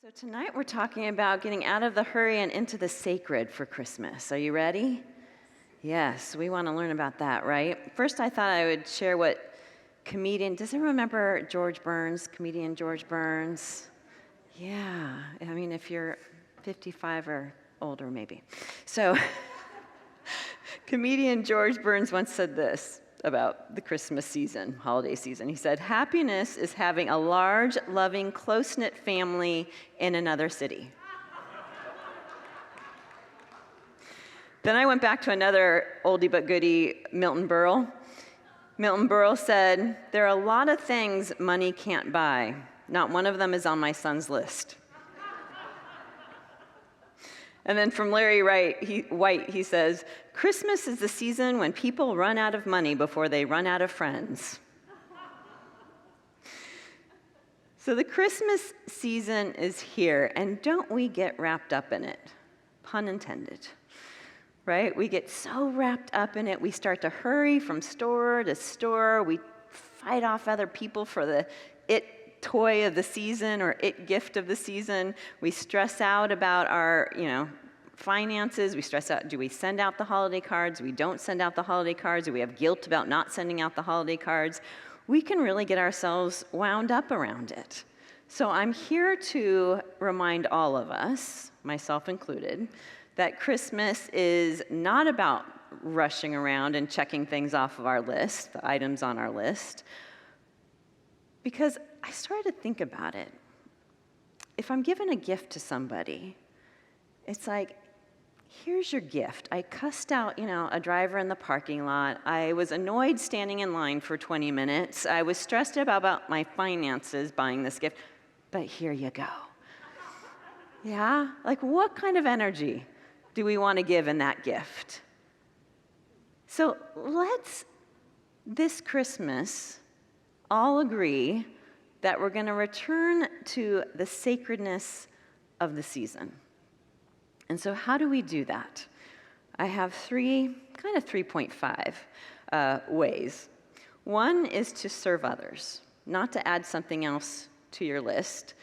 So tonight we're talking about getting out of the hurry and into the sacred for Christmas. Are you ready? Yes, we want to learn about that, right? First, I thought I would share what does anyone remember George Burns, comedian George Burns? Yeah, I mean, if you're 55 or older, maybe. So, comedian George Burns once said this about the Christmas season, holiday season. He said, "Happiness is having a large, loving, close-knit family in another city." Then I went back to another oldie but goodie, Milton Berle. Milton Berle said, "There are a lot of things money can't buy. Not one of them is on my son's list." And then from Larry White, he says, "Christmas is the season when people run out of money before they run out of friends." So the Christmas season is here, and don't we get wrapped up in it? Pun intended, right? We get so wrapped up in it, we start to hurry from store to store. We fight off other people for the it toy of the season or it gift of the season. We stress out about our, finances. We stress out, do we send out the holiday cards? We don't send out the holiday cards. Do we have guilt about not sending out the holiday cards? We can really get ourselves wound up around it. So I'm here to remind all of us, myself included, that Christmas is not about rushing around and checking things off of our list, the items on our list, because I started to think about it. If I'm giving a gift to somebody, it's like, here's your gift. I cussed out, a driver in the parking lot. I was annoyed standing in line for 20 minutes. I was stressed about my finances buying this gift, but here you go. Yeah? Like, what kind of energy do we want to give in that gift? So let's, this Christmas, all agree that we're going to return to the sacredness of the season. And so how do we do that? I have 3.5 ways. One is to serve others, not to add something else to your list,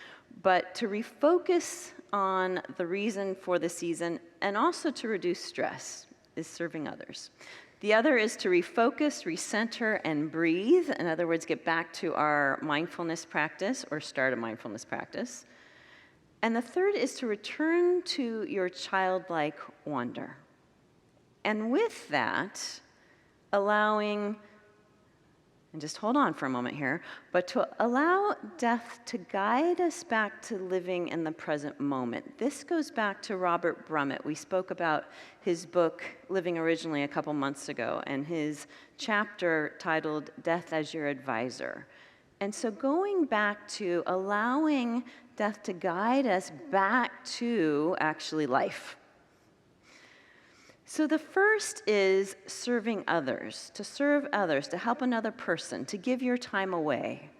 but to refocus on the reason for the season and also to reduce stress, is serving others. The other is to refocus, recenter, and breathe. In other words, get back to our mindfulness practice or start a mindfulness practice. And the third is to return to your childlike wonder. And with that, allowing, and just hold on for a moment here, but to allow death to guide us back to living in the present moment. This goes back to Robert Brummett. We spoke about his book, Living Originally, a couple months ago, and his chapter titled Death as Your Advisor. And so going back to allowing death to guide us back to actually life. So the first is serving others, to serve others, to help another person, to give your time away.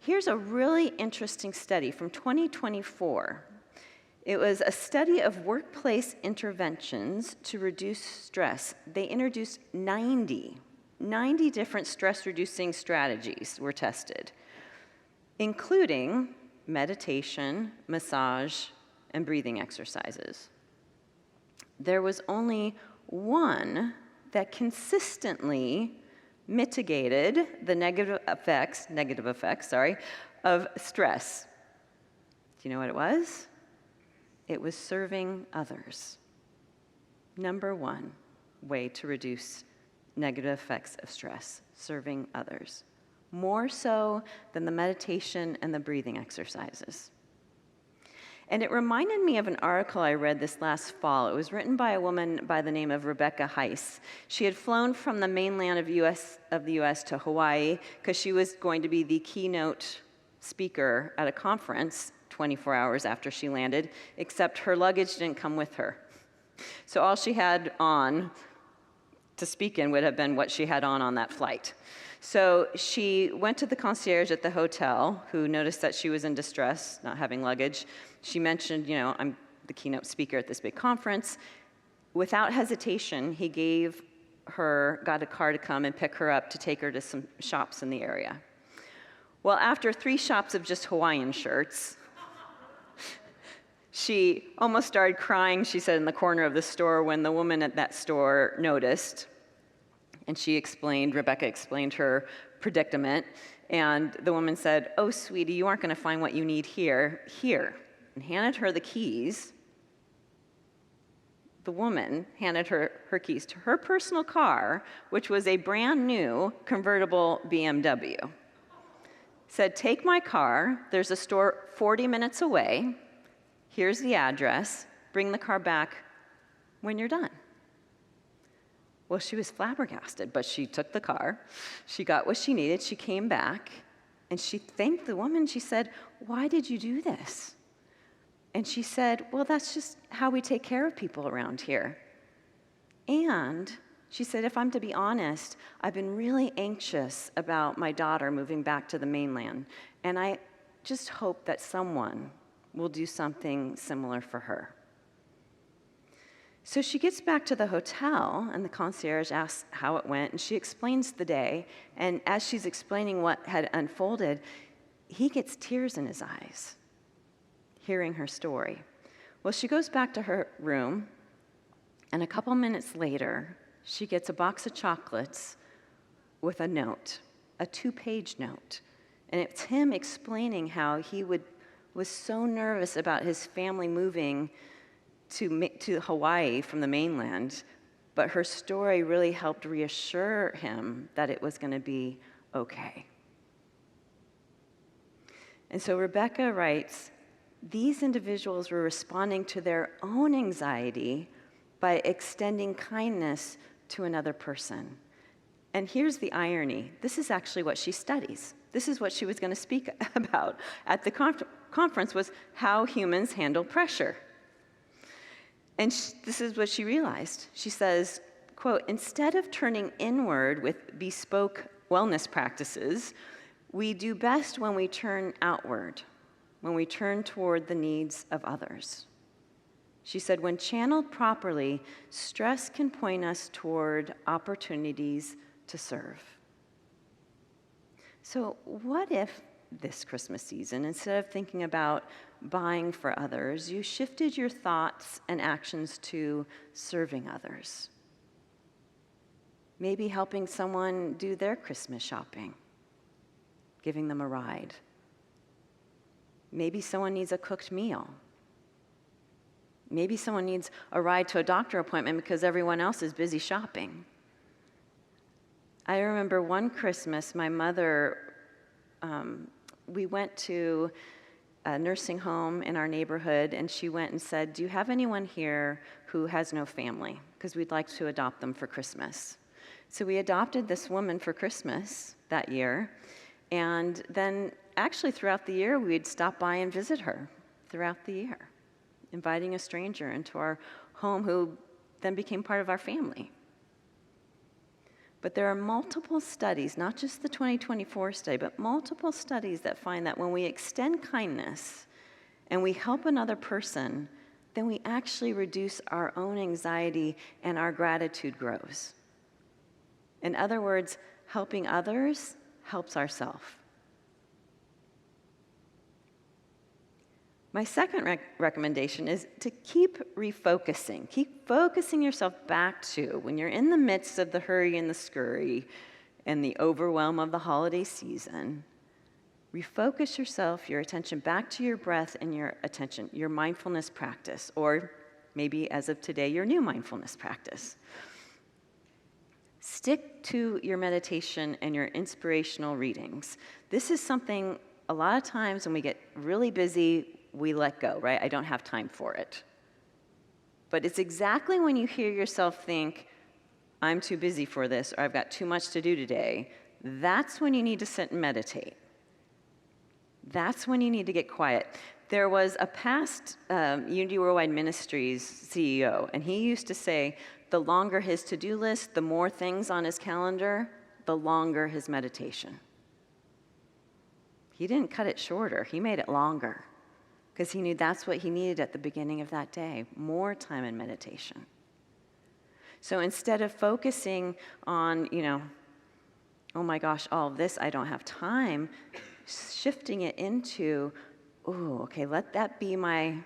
Here's a really interesting study from 2024. It was a study of workplace interventions to reduce stress. They introduced 90 different stress-reducing strategies were tested, including meditation, massage, and breathing exercises. There was only one that consistently mitigated the negative effects, of stress. Do you know what it was? It was serving others. Number one way to reduce negative effects of stress, serving others. More so than the meditation and the breathing exercises. And it reminded me of an article I read this last fall. It was written by a woman by the name of Rebecca Heiss. She had flown from the mainland of the US to Hawaii because she was going to be the keynote speaker at a conference 24 hours after she landed, except her luggage didn't come with her. So all she had on to speak in would have been what she had on that flight. So she went to the concierge at the hotel, who noticed that she was in distress, not having luggage. She mentioned, I'm the keynote speaker at this big conference. Without hesitation, he got a car to come and pick her up to take her to some shops in the area. Well, after 3 shops of just Hawaiian shirts, She almost started crying, she said, in the corner of the store when the woman at that store noticed. And Rebecca explained her predicament. And the woman said, "Oh, sweetie, you aren't going to find what you need here. Here." And handed her the keys. The woman handed her keys to her personal car, which was a brand new convertible BMW. Said, "Take my car. There's a store 40 minutes away. Here's the address. Bring the car back when you're done." Well, she was flabbergasted, but she took the car. She got what she needed. She came back, and she thanked the woman. She said, "Why did you do this?" And she said, "Well, that's just how we take care of people around here." And she said, "If I'm to be honest, I've been really anxious about my daughter moving back to the mainland, and I just hope that someone will do something similar for her." So she gets back to the hotel, and the concierge asks how it went, and she explains the day. And as she's explaining what had unfolded, he gets tears in his eyes, hearing her story. Well, she goes back to her room, and a couple minutes later, she gets a box of chocolates with a note, a 2-page note. And it's him explaining how he was so nervous about his family moving to Hawaii from the mainland, but her story really helped reassure him that it was going to be okay. And so Rebecca writes, these individuals were responding to their own anxiety by extending kindness to another person. And here's the irony. This is actually what she studies. This is what she was going to speak about at the conference, was how humans handle pressure. And this is what she realized. She says, quote, "Instead of turning inward with bespoke wellness practices, we do best when we turn outward, when we turn toward the needs of others." She said, when channeled properly, stress can point us toward opportunities to serve. So what if this Christmas season, instead of thinking about buying for others, you shifted your thoughts and actions to serving others? Maybe helping someone do their Christmas shopping, giving them a ride. Maybe someone needs a cooked meal. Maybe someone needs a ride to a doctor appointment because everyone else is busy shopping. I remember one Christmas, my mother, we went to a nursing home in our neighborhood, and she went and said, "Do you have anyone here who has no family? Because we'd like to adopt them for Christmas." So we adopted this woman for Christmas that year, and then actually throughout the year, we'd stop by and visit her throughout the year, inviting a stranger into our home who then became part of our family. But there are multiple studies, not just the 2024 study, but multiple studies that find that when we extend kindness and we help another person, then we actually reduce our own anxiety and our gratitude grows. In other words, helping others helps ourselves. My second recommendation is to keep refocusing. Keep focusing yourself back to, when you're in the midst of the hurry and the scurry and the overwhelm of the holiday season, refocus yourself, your attention back to your breath and your mindfulness practice, or maybe as of today, your new mindfulness practice. Stick to your meditation and your inspirational readings. This is something a lot of times when we get really busy, we let go, right? I don't have time for it. But it's exactly when you hear yourself think, I'm too busy for this, or I've got too much to do today, that's when you need to sit and meditate. That's when you need to get quiet. There was a past Unity Worldwide Ministries CEO, and he used to say, the longer his to-do list, the more things on his calendar, the longer his meditation. He didn't cut it shorter, he made it longer, because he knew that's what he needed at the beginning of that day, more time in meditation. So instead of focusing on, oh my gosh, all of this, I don't have time, shifting it into, okay, let that be my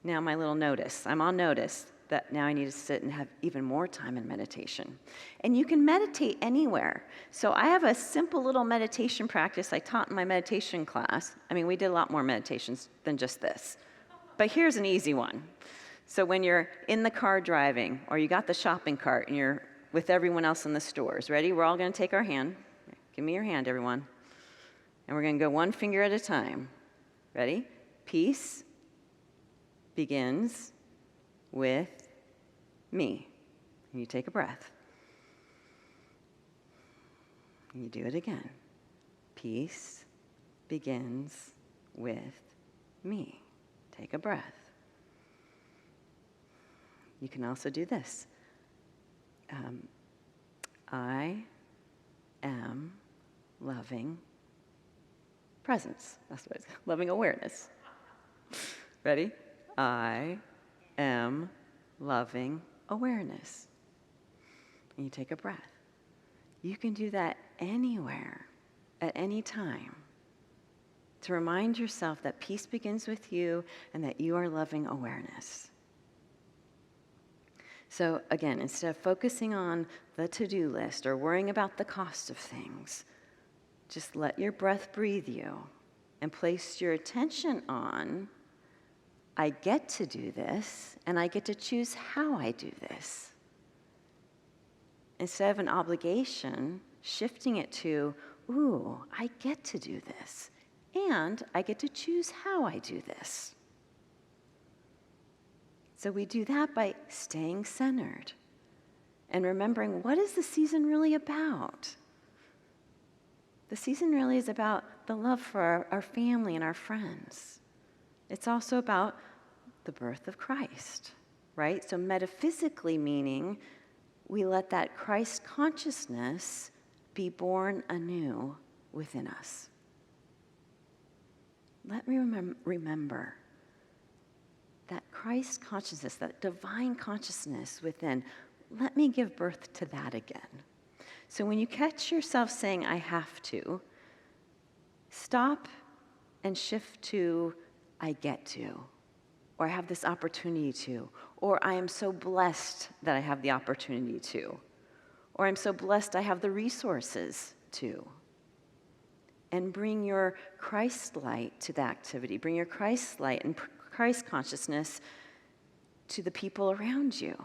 Now my little notice. I'm on notice that now I need to sit and have even more time in meditation. And you can meditate anywhere. So I have a simple little meditation practice I taught in my meditation class. I mean, we did a lot more meditations than just this. But here's an easy one. So when you're in the car driving, or you got the shopping cart and you're with everyone else in the stores, ready? We're all going to take our hand. Give me your hand, everyone. And we're going to go one finger at a time. Ready? Peace begins with me. And you take a breath. And you do it again. Peace begins with me. Take a breath. You can also do this. I am loving presence. That's what it's loving awareness. Ready? I am loving awareness. And you take a breath. You can do that anywhere, at any time, to remind yourself that peace begins with you and that you are loving awareness. So again, instead of focusing on the to-do list or worrying about the cost of things, just let your breath breathe you and place your attention on, I get to do this, and I get to choose how I do this. Instead of an obligation, shifting it to, ooh, I get to do this, and I get to choose how I do this. So we do that by staying centered and remembering, what is the season really about? The season really is about the love for our family and our friends. It's also about the birth of Christ, right? So metaphysically meaning we let that Christ consciousness be born anew within us. Let me remember that Christ consciousness, that divine consciousness within, let me give birth to that again. So when you catch yourself saying, I have to, stop and shift to, I get to, or I have this opportunity to, or I am so blessed that I have the opportunity to, or I'm so blessed I have the resources to. And bring your Christ light to the activity. Bring your Christ light and Christ consciousness to the people around you.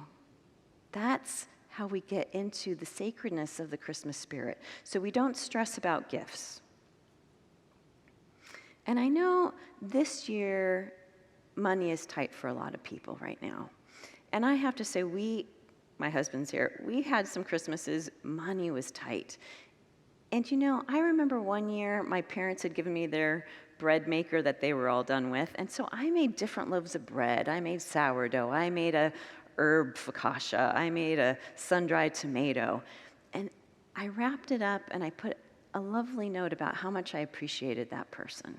That's how we get into the sacredness of the Christmas spirit. So we don't stress about gifts. And I know this year, money is tight for a lot of people right now. And I have to say, my husband's here, we had some Christmases, money was tight. And you know, I remember one year my parents had given me their bread maker that they were all done with. And so I made different loaves of bread. I made sourdough. I made a herb focaccia. I made a sun-dried tomato. And I wrapped it up and I put a lovely note about how much I appreciated that person.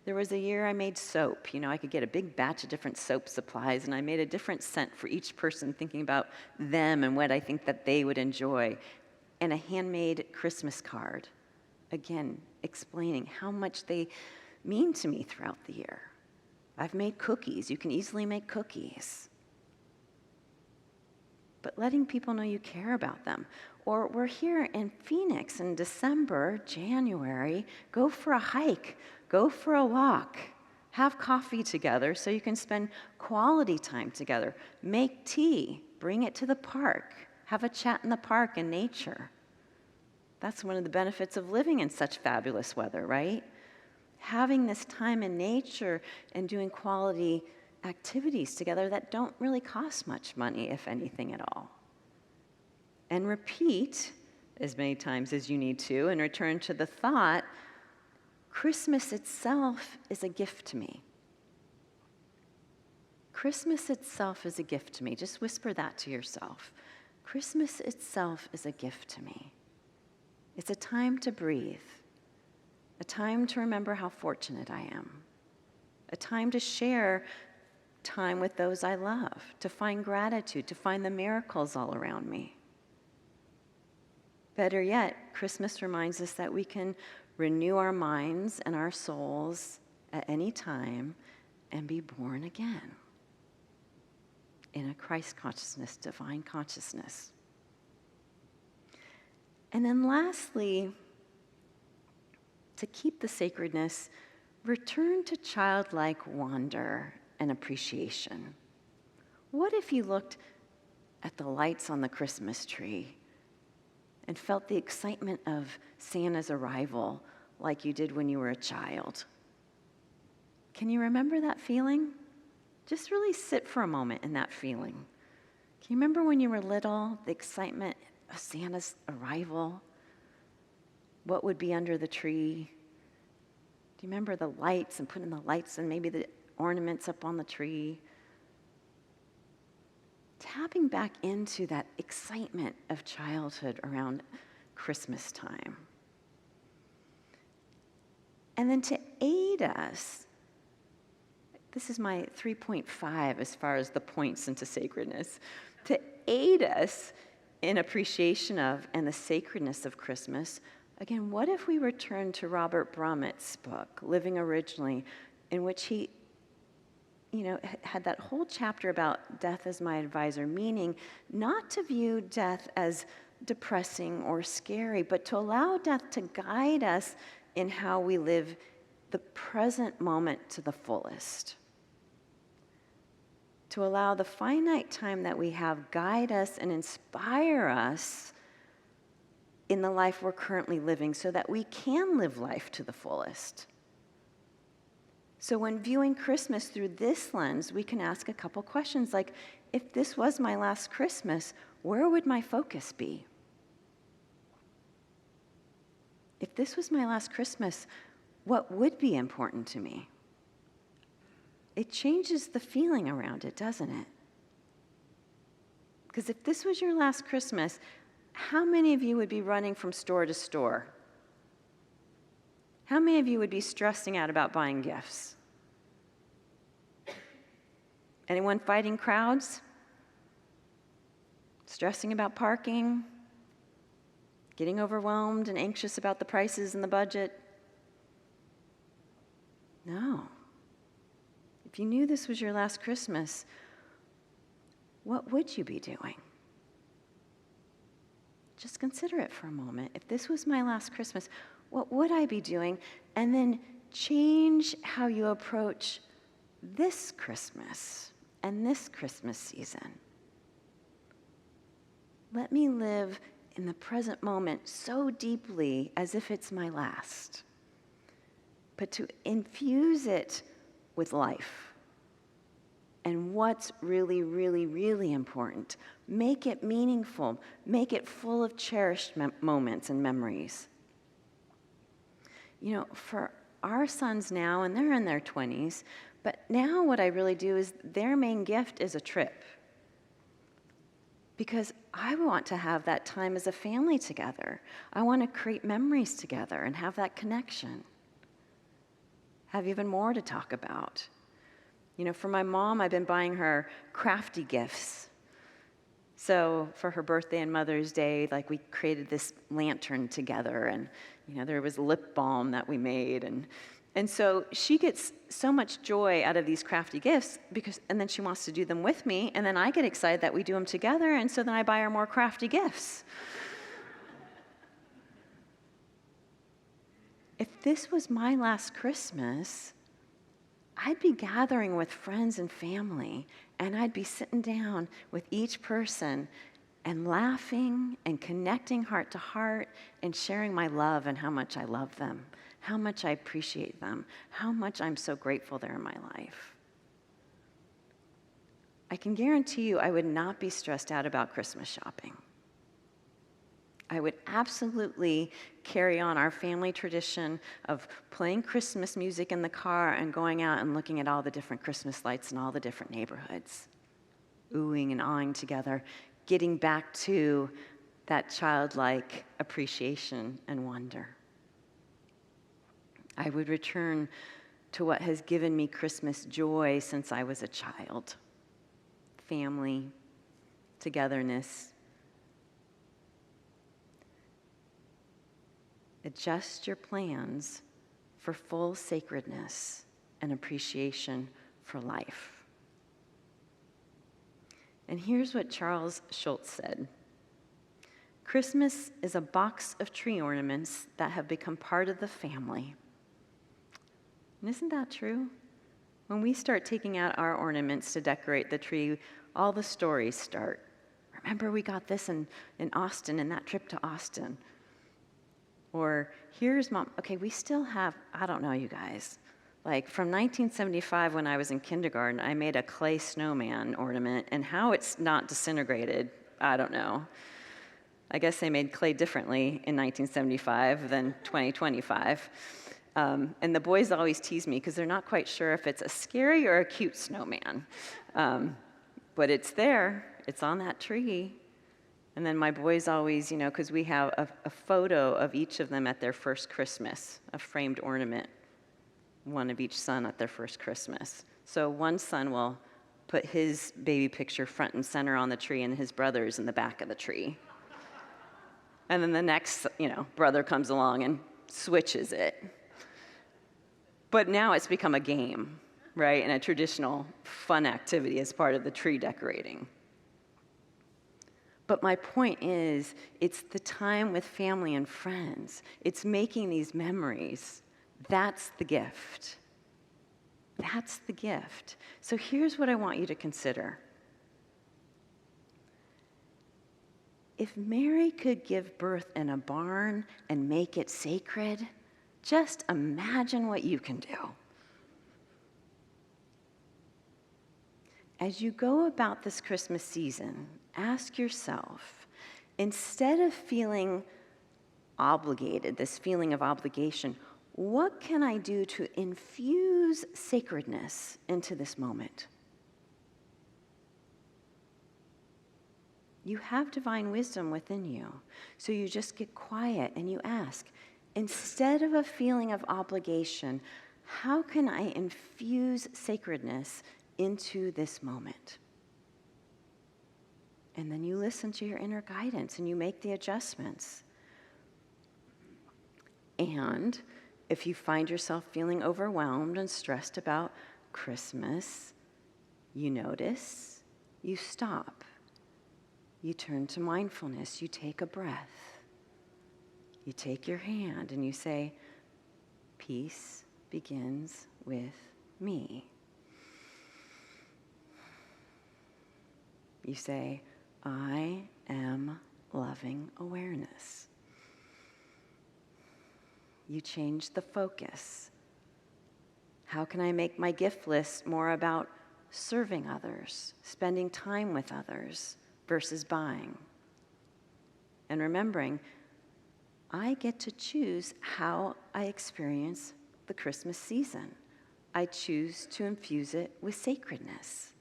There was a year I made soap. You know, I could get a big batch of different soap supplies, and I made a different scent for each person, thinking about them and what I think that they would enjoy. And a handmade Christmas card, again, explaining how much they mean to me throughout the year. I've made cookies. You can easily make cookies. But letting people know you care about them. Or we're here in Phoenix in December, January, go for a hike, go for a walk, have coffee together so you can spend quality time together. Make tea, bring it to the park, have a chat in the park in nature. That's one of the benefits of living in such fabulous weather, right? Having this time in nature and doing quality activities together that don't really cost much money, if anything at all. And repeat as many times as you need to and return to the thought, Christmas itself is a gift to me. Christmas itself is a gift to me. Just whisper that to yourself. Christmas itself is a gift to me. It's a time to breathe, a time to remember how fortunate I am, a time to share time with those I love, to find gratitude, to find the miracles all around me. Better yet, Christmas reminds us that we can renew our minds and our souls at any time and be born again. in a Christ consciousness, divine consciousness. And then lastly, to keep the sacredness, return to childlike wonder and appreciation. What if you looked at the lights on the Christmas tree and felt the excitement of Santa's arrival like you did when you were a child? Can you remember that feeling? Just really sit for a moment in that feeling. Can you remember when you were little, the excitement of Santa's arrival? What would be under the tree? Do you remember the lights and putting the lights and maybe the ornaments up on the tree? Tapping back into that excitement of childhood around Christmas time. And then to aid us, this is my 3.5 as far as the points into sacredness, to aid us in appreciation of and the sacredness of Christmas. Again, what if we return to Robert Brummett's book, Living Originally, in which he had that whole chapter about death as my advisor, meaning not to view death as depressing or scary, but to allow death to guide us in how we live the present moment to the fullest. To allow the finite time that we have guide us and inspire us in the life we're currently living so that we can live life to the fullest. So when viewing Christmas through this lens, we can ask a couple questions like, if this was my last Christmas, where would my focus be? If this was my last Christmas, what would be important to me? It changes the feeling around it, doesn't it? Because if this was your last Christmas, how many of you would be running from store to store? How many of you would be stressing out about buying gifts? Anyone fighting crowds? Stressing about parking? Getting overwhelmed and anxious about the prices and the budget? No. If you knew this was your last Christmas, what would you be doing? Just consider it for a moment. If this was my last Christmas, what would I be doing? And then change how you approach this Christmas and this Christmas season. Let me live in the present moment so deeply as if it's my last, but to infuse it with life. And what's really, really, really important, make it meaningful, make it full of cherished moments and memories. For our sons now, and they're in their 20s, but now what I really do is their main gift is a trip. Because I want to have that time as a family together. I want to create memories together and have that connection. Have even more to talk about. For my mom, I've been buying her crafty gifts. So for her birthday and Mother's Day, we created this lantern together, and there was lip balm that we made, and so she gets so much joy out of these crafty gifts and then she wants to do them with me, and then I get excited that we do them together, and so then I buy her more crafty gifts. If this was my last Christmas, I'd be gathering with friends and family, and I'd be sitting down with each person and laughing and connecting heart to heart and sharing my love and how much I love them, how much I appreciate them, how much I'm so grateful they're in my life. I can guarantee you I would not be stressed out about Christmas shopping. I would absolutely carry on our family tradition of playing Christmas music in the car and going out and looking at all the different Christmas lights in all the different neighborhoods, oohing and awing together, getting back to that childlike appreciation and wonder. I would return to what has given me Christmas joy since I was a child: family, togetherness. Adjust your plans for full sacredness and appreciation for life. And here's what Charles Schultz said: Christmas is a box of tree ornaments that have become part of the family. And isn't that true? When we start taking out our ornaments to decorate the tree, all the stories start. Remember, we got this in Austin, in that trip to Austin. Or here's Mom. Okay, we still have, I don't know, you guys. Like from 1975, when I was in kindergarten, I made a clay snowman ornament, and how it's not disintegrated, I don't know. I guess they made clay differently in 1975 than 2025. And the boys always tease me because they're not quite sure if it's a scary or a cute snowman. But it's there. It's on that tree. And then my boys always, because we have a photo of each of them at their first Christmas, a framed ornament, one of each son at their first Christmas. So one son will put his baby picture front and center on the tree and his brother's in the back of the tree. And then the next, brother comes along and switches it. But now it's become a game, right? And a traditional fun activity as part of the tree decorating. But my point is, it's the time with family and friends. It's making these memories. That's the gift. That's the gift. So here's what I want you to consider. If Mary could give birth in a barn and make it sacred, just imagine what you can do. As you go about this Christmas season, ask yourself, instead of feeling obligated, this feeling of obligation, what can I do to infuse sacredness into this moment? You have divine wisdom within you, so you just get quiet and you ask, instead of a feeling of obligation, how can I infuse sacredness into this moment? And then you listen to your inner guidance and you make the adjustments. And if you find yourself feeling overwhelmed and stressed about Christmas, you notice, you stop, you turn to mindfulness, you take a breath, you take your hand and you say, peace begins with me. You say, I am loving awareness. You change the focus. How can I make my gift list more about serving others, spending time with others versus buying? And remembering, I get to choose how I experience the Christmas season. I choose to infuse it with sacredness.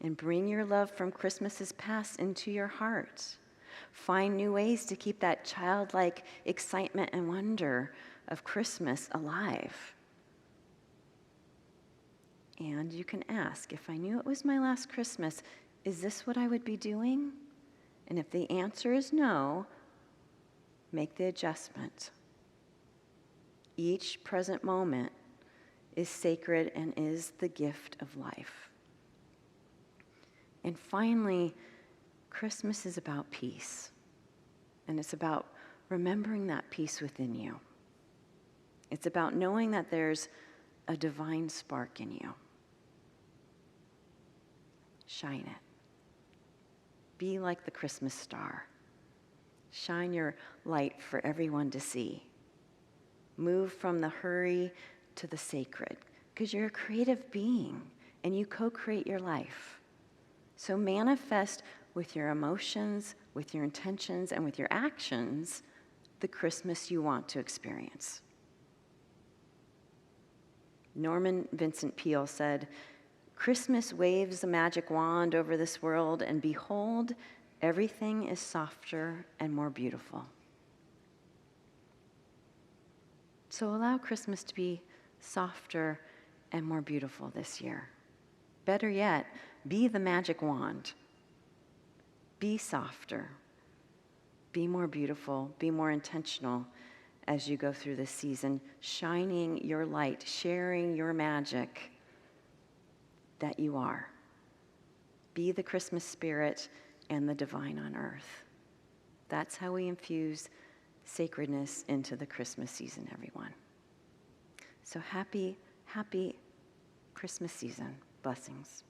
And bring your love from Christmas's past into your heart. Find new ways to keep that childlike excitement and wonder of Christmas alive. And you can ask, if I knew it was my last Christmas, is this what I would be doing? And if the answer is no, make the adjustment. Each present moment is sacred and is the gift of life. And finally, Christmas is about peace. And it's about remembering that peace within you. It's about knowing that there's a divine spark in you. Shine it. Be like the Christmas star. Shine your light for everyone to see. Move from the hurry to the sacred, because you're a creative being and you co-create your life. So manifest with your emotions, with your intentions, and with your actions the Christmas you want to experience. Norman Vincent Peale said, Christmas waves a magic wand over this world, and behold, everything is softer and more beautiful. So allow Christmas to be softer and more beautiful this year. Better yet, be the magic wand. Be softer. Be more beautiful. Be more intentional as you go through this season, shining your light, sharing your magic. that you are. Be the Christmas spirit and the divine on earth. That's how we infuse sacredness into the Christmas season, everyone. So happy Christmas season. Blessings.